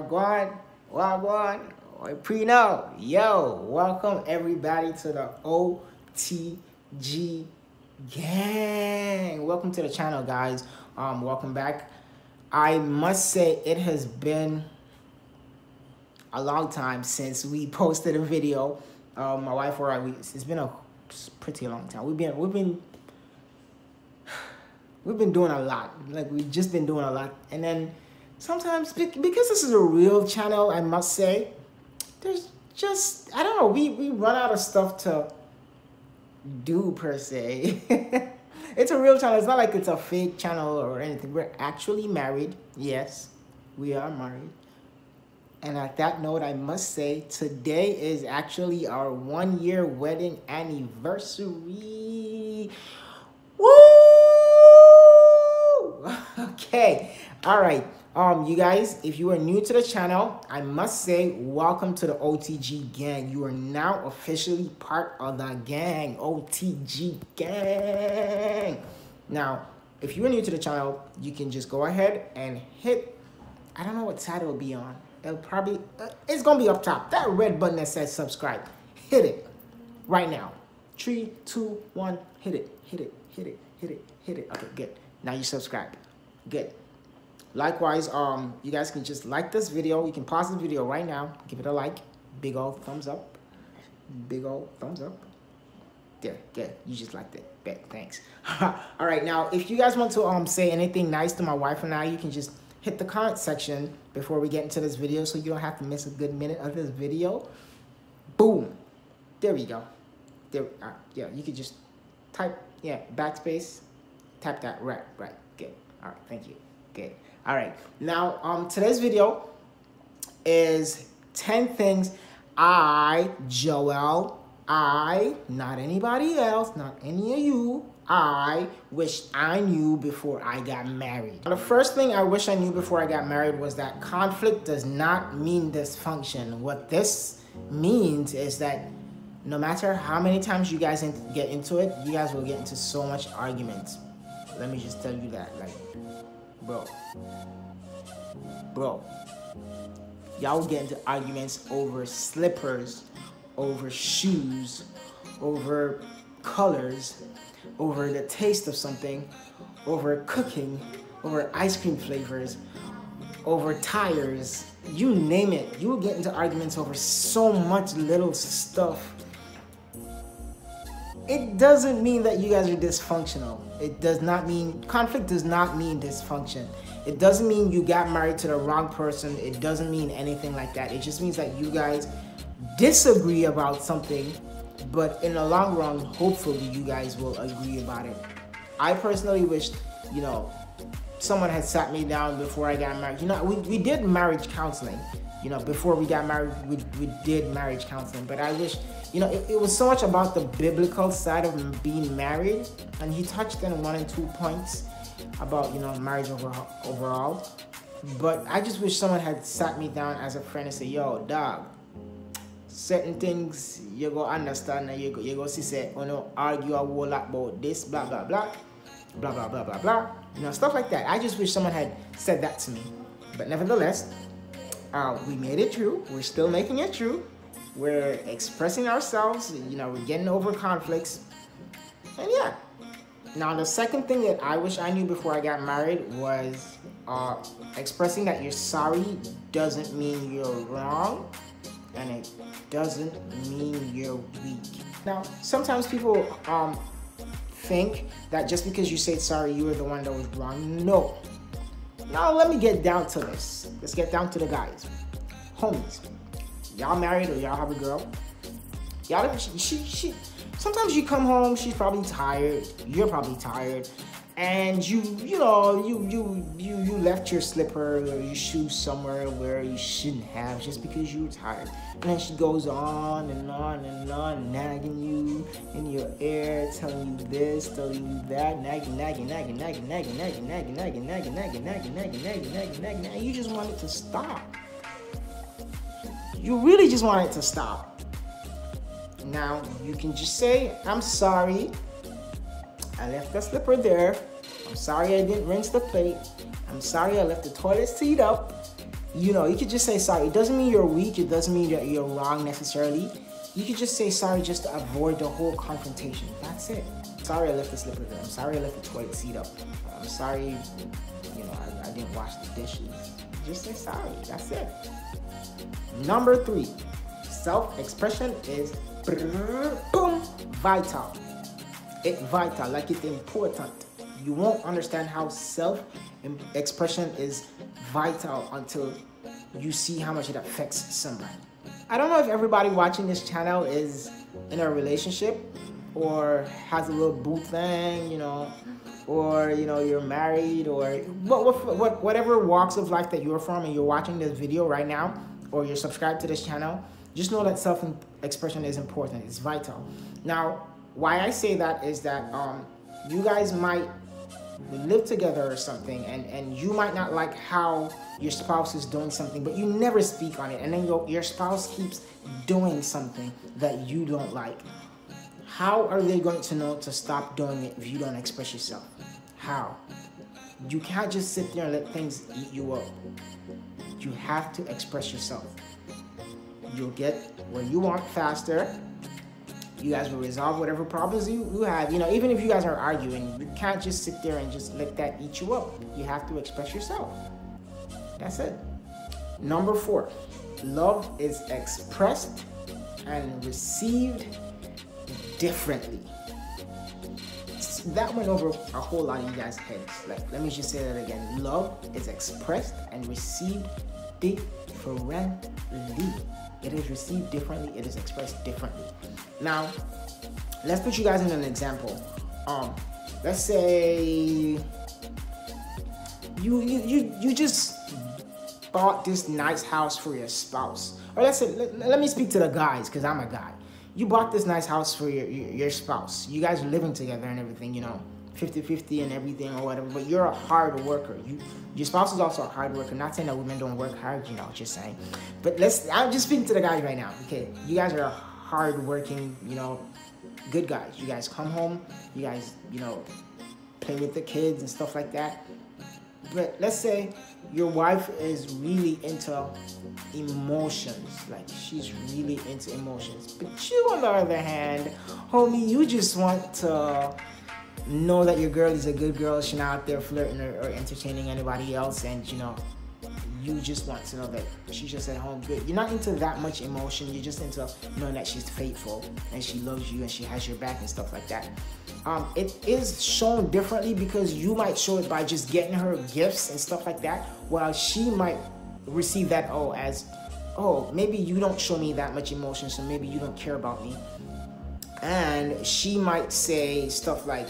Wagwan, or Prino. Yo, welcome everybody to the OTG gang. Welcome to the channel, guys. Welcome back. I must say it has been a long time since we posted a video. My wife or I, it's been a pretty long time. We've been doing a lot. Like, we've just been doing a lot. And then sometimes, because this is a real channel, I must say, there's just, I don't know, we run out of stuff to do, per se. It's a real channel. It's not like it's a fake channel or anything. We're actually married. Yes, we are married. And at that note, I must say, today is actually our 1-year wedding anniversary. Woo! Okay, all right. You guys, if you are new to the channel, I must say, welcome to the OTG gang. You are now officially part of the gang, OTG gang. Now, if you are new to the channel, you can just go ahead and hit, I don't know what side it will be on. It'll probably, it's gonna be up top. That red button that says subscribe. Hit it right now. 3, 2, 1, hit it, hit it, hit it, hit it, hit it. Okay, good. Now you subscribe. Good. Likewise, you guys can just like this video. You can pause the video right now. Give it a like. Big old thumbs up. Big old thumbs up. There, good. You just liked it. Bet. Thanks. All right, now if you guys want to say anything nice to my wife and I, you can just hit the comment section before we get into this video, so you don't have to miss a good minute of this video. Boom. There we go. There. Yeah, you could just type, yeah, backspace. Tap that. Right. Good. All right. Thank you. Good. All right. Now, today's video is 10 things Joel, not anybody else, not any of you, I wish I knew before I got married. The first thing I wish I knew before I got married was that conflict does not mean dysfunction. What this means is that no matter how many times you guys get into it, you guys will get into so much arguments. Let me just tell you that, like, bro, y'all get into arguments over slippers, over shoes, over colors, over the taste of something, over cooking, over ice cream flavors, over tires, you name it. You will get into arguments over so much little stuff. It doesn't mean that you guys are dysfunctional. It does not mean, conflict does not mean dysfunction. It doesn't mean you got married to the wrong person. It doesn't mean anything like that. It just means that you guys disagree about something, but in the long run, hopefully you guys will agree about it. I personally wish, you know, someone had sat me down before I got married. You know, we did marriage counseling. You know, before we got married, we did marriage counseling. But I wish, you know, it was so much about the biblical side of being married. And he touched on 1 and 2 points about, you know, marriage overall. But I just wish someone had sat me down as a friend and said, yo, dog, certain things you go understand and you go see, say, oh no, argue a whole lot about this, blah, blah, blah, blah, blah, blah, blah, blah. You know, stuff like that. I just wish someone had said that to me. But nevertheless, we made it through. We're still making it through. We're expressing ourselves. You know, we're getting over conflicts. And yeah. Now, the second thing that I wish I knew before I got married was expressing that you're sorry doesn't mean you're wrong. And it doesn't mean you're weak. Now, sometimes people think that just because you say sorry, you were the one that was wrong. No. Now, let me get down to this. Let's get down to the guys. Homies, y'all married or y'all have a girl? Y'all, sometimes you come home, she's probably tired, you're probably tired, and you left your slipper or your shoes somewhere where you shouldn't have just because you were tired. And then she goes on and on and on, nagging you in your ear, telling you this, telling you that, nagging, and you just want it to stop. You really just want it to stop. Now, you can just say, I'm sorry, I left the slipper there. I'm sorry I didn't rinse the plate. I'm sorry I left the toilet seat up. you know, you could just say sorry. It doesn't mean you're weak. It doesn't mean that you're wrong necessarily. You could just say sorry just to avoid the whole confrontation. That's it. Sorry I left the slipper there. I'm sorry I left the toilet seat up. I'm sorry, you know, I didn't wash the dishes. Just say sorry. That's it. Number 3, self-expression is boom, vital. It's vital, like it's important. You won't understand how self-expression is vital until you see how much it affects somebody. I don't know if everybody watching this channel is in a relationship or has a little boo thing, you know, or, you know, you're married, or whatever walks of life that you're from and you're watching this video right now, or you're subscribed to this channel. Just know that self-expression is important. It's vital. Now, why I say that is that you guys might live together or something, and you might not like how your spouse is doing something, but you never speak on it, and then your spouse keeps doing something that you don't like. How are they going to know to stop doing it if you don't express yourself? How? You can't just sit there and let things eat you up. You have to express yourself. You'll get what you want faster. You guys will resolve whatever problems you have. You know, even if you guys are arguing, you can't just sit there and just let that eat you up. You have to express yourself. That's it. Number 4, love is expressed and received differently. That went over a whole lot of you guys' heads. Like, let me just say that again. Love is expressed and received differently. It is received differently. It is expressed differently. Now, let's put you guys in an example. Let's say you just bought this nice house for your spouse, or let's say let me speak to the guys because I'm a guy. You bought this nice house for your spouse. You guys are living together and everything, you know, 50-50 and everything or whatever, but you're a hard worker. Your spouse is also a hard worker. Not saying that women don't work hard, you know, just saying. But I'm just speaking to the guys right now, okay? You guys are hard working, you know, good guys. You guys come home, you guys, you know, play with the kids and stuff like that. But let's say your wife is really into emotions, like she's really into emotions. But you, on the other hand, homie, you just want to know that your girl is a good girl. She's not out there flirting or entertaining anybody else, and you know, you just want to know that she's just at home good. You're not into that much emotion. You're just into knowing that she's faithful and she loves you and she has your back and stuff like that. It is shown differently because you might show it by just getting her gifts and stuff like that, while she might receive that as, oh, maybe you don't show me that much emotion, so maybe you don't care about me. And she might say stuff like,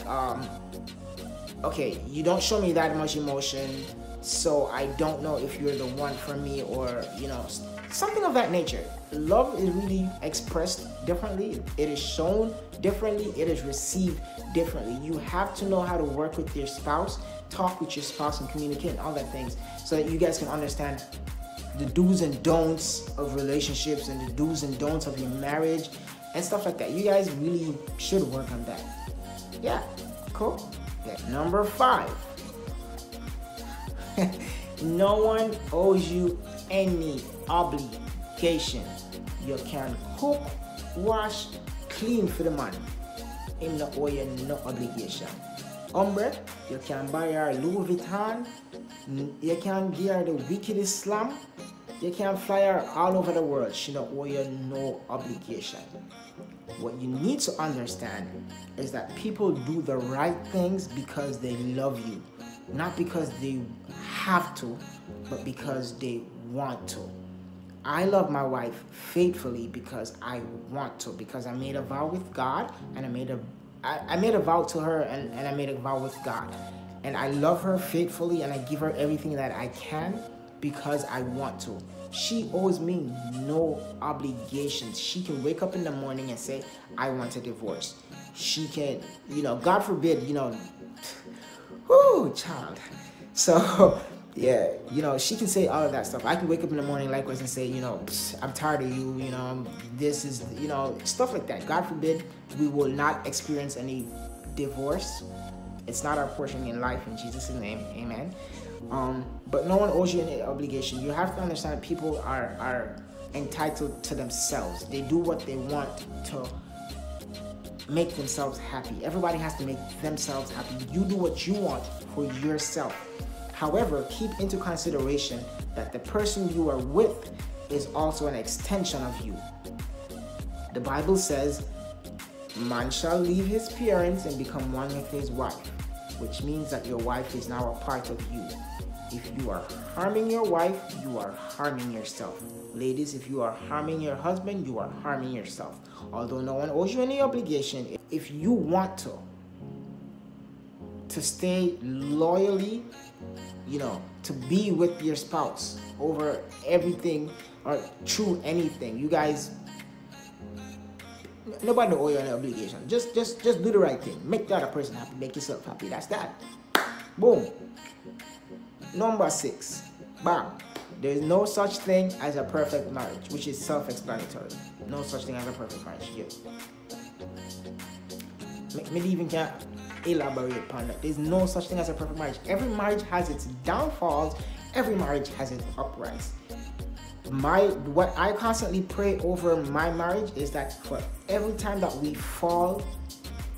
okay, you don't show me that much emotion, so I don't know if you're the one for me, or, you know, something of that nature. Love is really expressed differently. It is shown differently. It is received differently. You have to know how to work with your spouse, talk with your spouse, and communicate and all that things, so that you guys can understand the do's and don'ts of relationships and the do's and don'ts of your marriage and stuff like that. You guys really should work on that. Yeah, cool. Yeah. Number 5. No one owes you any obligation. You can cook, wash, clean for the man. Him not owe you no obligation. Umbre, you can buy her Louis Vuitton. You can give her the wickedest slam. You can fly her all over the world. She don't owe you no obligation. What you need to understand is that people do the right things because they love you. Not because they have to, but because they want to. I love my wife faithfully because I want to, because I made a vow with God, and I made a vow to her, and I made a vow with God. And I love her faithfully, and I give her everything that I can because I want to. She owes me no obligations. She can wake up in the morning and say, I want a divorce. She can, you know, God forbid, you know, whoo, child. So, yeah, you know, she can say all of that stuff. I can wake up in the morning likewise and say, you know, I'm tired of you, you know, this is, you know, stuff like that. God forbid we will not experience any divorce. It's not our portion in life, in Jesus' name, amen. But no one owes you any obligation. You have to understand people are entitled to themselves. They do what they want to make themselves happy. Everybody has to make themselves happy. You do what you want for yourself. However, keep into consideration that the person you are with is also an extension of you. The Bible says, man shall leave his parents and become one with his wife, which means that your wife is now a part of you. If you are harming your wife, you are harming yourself. Ladies, if you are harming your husband, you are harming yourself. Although no one owes you any obligation, if you want to stay loyally, to be with your spouse over everything or through anything, you guys, nobody owe you any obligation. Just do the right thing. Make the other person happy. Make yourself happy. That's that. Boom. Number 6. Bam. There is no such thing as a perfect marriage, which is self-explanatory. No such thing as a perfect marriage. Yes. Maybe even can elaborate upon that. There's no such thing as a perfect marriage. Every marriage has its downfalls. Every marriage has its uprise. What I constantly pray over my marriage is that for every time that we fall,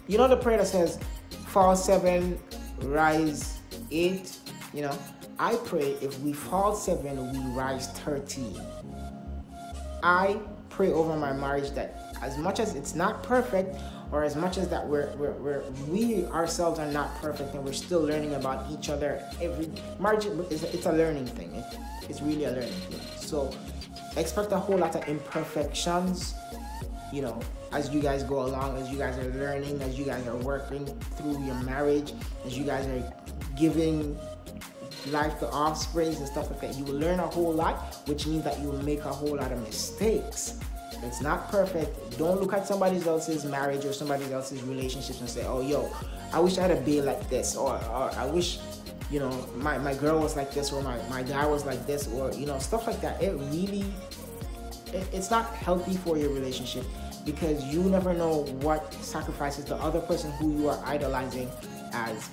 you know the prayer that says, fall 7, rise 8, I pray if we fall 7, we rise 13. I pray over my marriage that as much as it's not perfect, or as much as that we ourselves are not perfect and we're still learning about each other, every marriage it's a learning thing. It's really a learning thing. So expect a whole lot of imperfections, as you guys go along, as you guys are learning, as you guys are working through your marriage, as you guys are giving life to offsprings and stuff like that. You will learn a whole lot, which means that you will make a whole lot of mistakes. It's not perfect. Don't look at somebody else's marriage or somebody else's relationships and say, oh, yo, I wish I had a babe like this, or I wish, my girl was like this, or my guy was like this, or, stuff like that. It's not healthy for your relationship, because you never know what sacrifices the other person who you are idolizing as,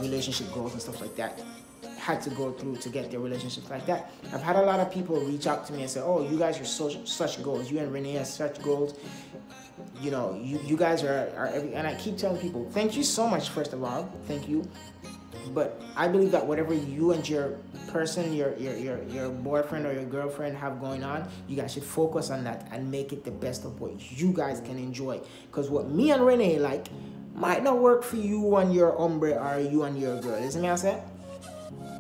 relationship goals and stuff like that had to go through to get their relationships like that. I've had a lot of people reach out to me and say, oh, you guys are such goals. You and Renee are such goals. You guys are every, and I keep telling people, thank you so much, first of all. Thank you. But I believe that whatever you and your person, your boyfriend or your girlfriend have going on, you guys should focus on that and make it the best of what you guys can enjoy. Because what me and Renee like might not work for you and your hombre or you and your girl. Isn't me I said?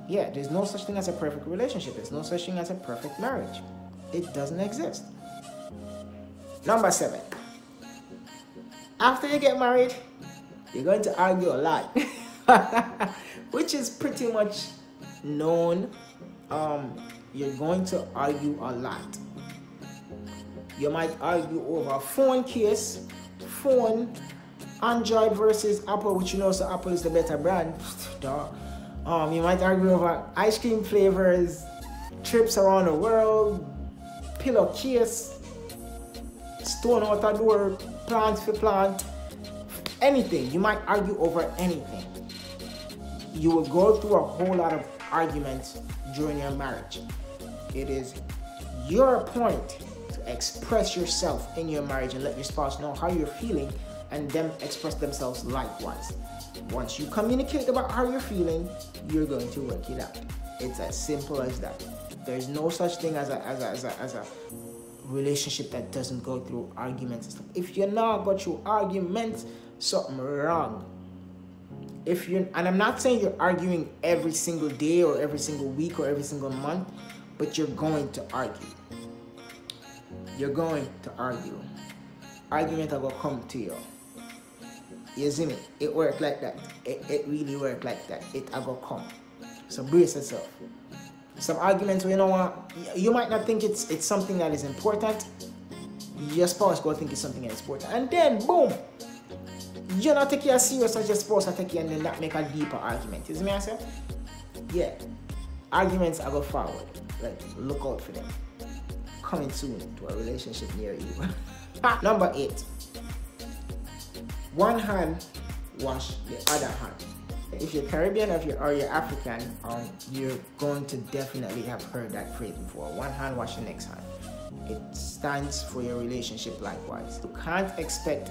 Yeah, there's no such thing as a perfect relationship. There's no such thing as a perfect marriage. It doesn't exist. Number 7. After you get married, you're going to argue a lot. Which is pretty much known. You're going to argue a lot. You might argue over a phone case, Android versus Apple, which so Apple is the better brand. You might argue over ice cream flavors, trips around the world, pillowcase, stone out a door, plant for plant, anything. You might argue over anything. You will go through a whole lot of arguments during your marriage. It is your point to express yourself in your marriage and let your spouse know how you're feeling, and them express themselves likewise. Once you communicate about how you're feeling, you're going to work it out. It's as simple as that. There's no such thing as a relationship that doesn't go through arguments and stuff. If you're not going through arguments, something wrong. And I'm not saying you're arguing every single day or every single week or every single month, but you're going to argue. You're going to argue. Argument will come to you. You see me? It worked like that. It really worked like that. It will come. So brace yourself. Some arguments where you might not think it's something that is important. Your spouse will think it's something that is important. And then boom! You not take it serious as your spouse will take it, and then that make a deeper argument. You see me I say? Yeah. Arguments are go forward. Like, look out for them. Coming soon to a relationship near you. Number 8. One hand wash the other hand. if you're Caribbean or you're African, you're going to definitely have heard that phrase before. One hand wash the next hand. It stands for your relationship likewise. You can't expect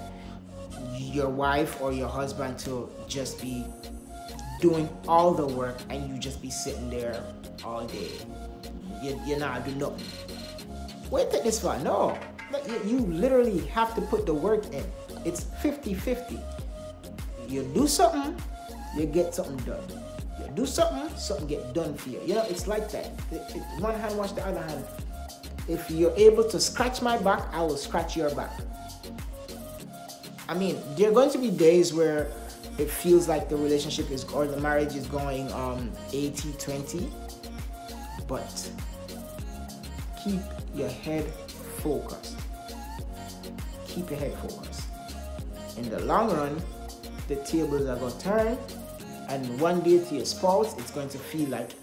your wife or your husband to just be doing all the work and you just be sitting there all day. You're not doing nothing. Wait, take this far. No. You literally have to put the work in. It's 50-50. You do something, you get something done. You do something, something get done for you. You know, it's like that. One hand wash the other hand. If you're able to scratch my back, I will scratch your back. I mean, there are going to be days where it feels like the relationship is, or the marriage is going 80-20, but keep your head focused. Keep your head focused. In the long run, the tables are going to turn, and one day to your spouse, it's going to feel like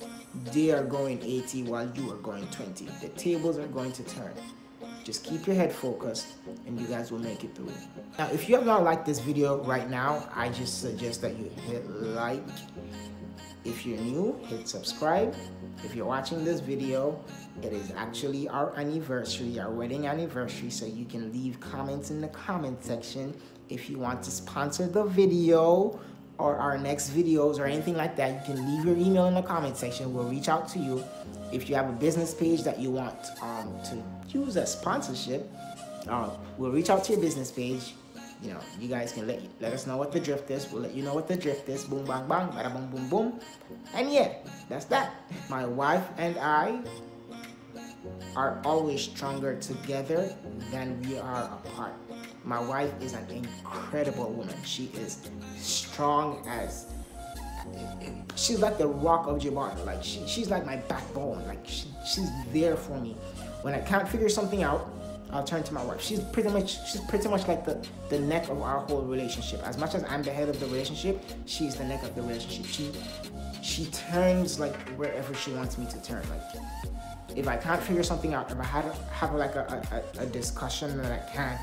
they are going 80 while you are going 20. The tables are going to turn. Just keep your head focused and you guys will make it through. Now, if you have not liked this video right now, I just suggest that you hit like. If you're new, hit subscribe. If you're watching this video, it is actually our anniversary, our wedding anniversary, so you can leave comments in the comment section if you want to sponsor the video or our next videos or anything like that. You can leave your email in the comment section. We'll reach out to you. If you have a business page that you want to use as sponsorship, we'll reach out to your business page. You know, you guys can let us know what the drift is. We'll let you know what the drift is. Boom, bang, bang, bada, boom, boom, boom. And yeah, that's that. My wife and I are always stronger together than we are apart. My wife is an incredible woman. She is strong as, she's like the rock of Gibraltar. Like she's like my backbone. Like she's there for me. When I can't figure something out, I'll turn to my wife. She's pretty much like the neck of our whole relationship. As much as I'm the head of the relationship, she's the neck of the relationship. She turns like wherever she wants me to turn. Like if I can't figure something out, if I have like a discussion that I can't,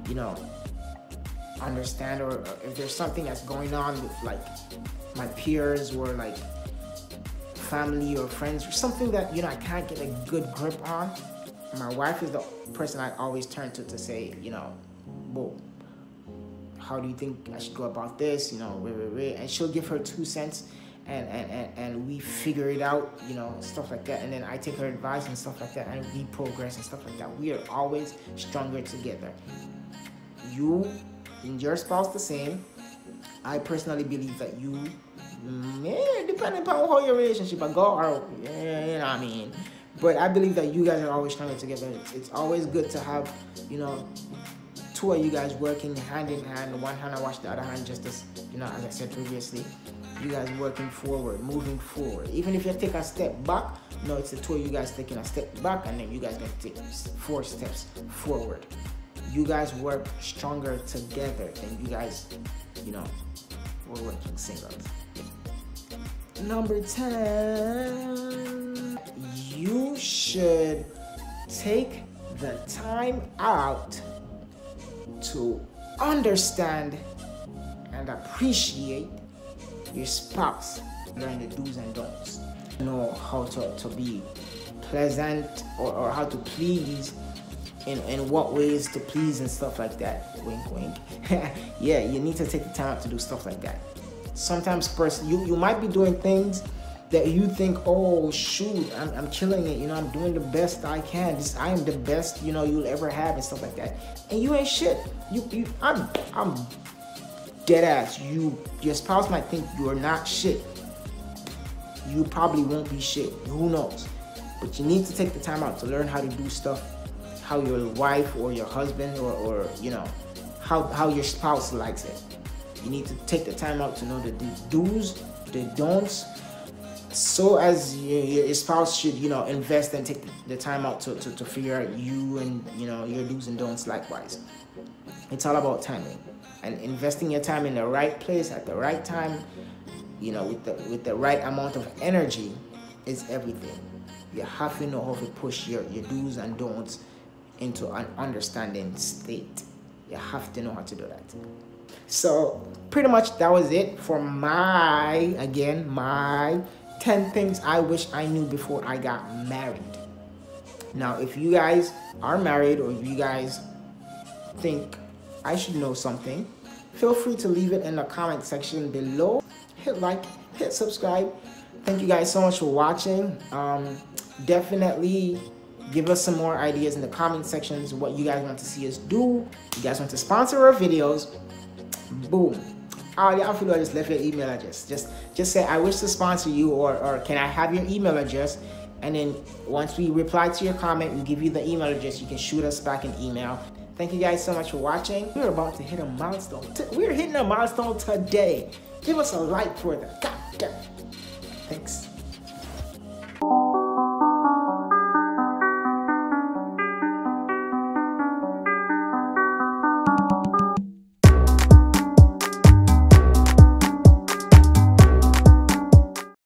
you know, understand, or if there's something that's going on with like my peers or like family or friends or something that, you know, I can't get a good grip on, my wife is the person I always turn to say, you know, whoa, how do you think I should go about this, you know, and she'll give her 2 cents and we figure it out, you know, stuff like that, and then I take her advice and stuff like that, and we progress and stuff like that. We are always stronger together. You and your spouse the same. I personally believe that you, depending upon how your relationship will go, or you know what I mean, but I believe that you guys are always stronger together. It's always good to have, you know, 2 of you guys working hand in hand. One hand I wash the other hand, just as, you know, as I said previously. You guys working forward, moving forward. Even if you take a step back, no, it's the 2 of you guys taking a step back, and then you guys going to take 4 steps forward. You guys work stronger together than you guys, you know, were working singles. Number 10, you should take the time out to understand and appreciate your spouse. Learn the do's and don'ts. Know how to be pleasant or how to please, in what ways to please and stuff like that. Wink, wink. Yeah, you need to take the time out to do stuff like that. Sometimes you might be doing things that you think, oh shoot, I'm killing it, you know, I'm doing the best I can. I am the best, you know, you'll ever have and stuff like that. And you ain't shit. I'm dead ass. Your spouse might think you are not shit. You probably won't be shit. Who knows? But you need to take the time out to learn how to do stuff how your wife or your husband or you know, how your spouse likes it. You need to take the time out to know the do's, the don'ts, so as your spouse should, you know, invest and take the time out to figure out you and, you know, your do's and don'ts likewise. It's all about timing and investing your time in the right place at the right time, you know, with the right amount of energy is everything. You have to know how to push your do's and don'ts into an understanding state. You have to know how to do that. So pretty much that was it for my 10 things I wish I knew before I got married. Now, if you guys are married or if you guys think I should know something, feel free to leave it in the comment section below. Hit like, hit subscribe. Thank you guys so much for watching. Definitely give us some more ideas in the comment sections what you guys want to see us do. You guys want to sponsor our videos, boom. I feel I just left your email address. Just say I wish to sponsor you, or can I have your email address? And then once we reply to your comment, we give you the email address. You can shoot us back an email. Thank you guys so much for watching. We're about to hit a milestone. We're hitting a milestone today. Give us a like for that. God damn. Thanks.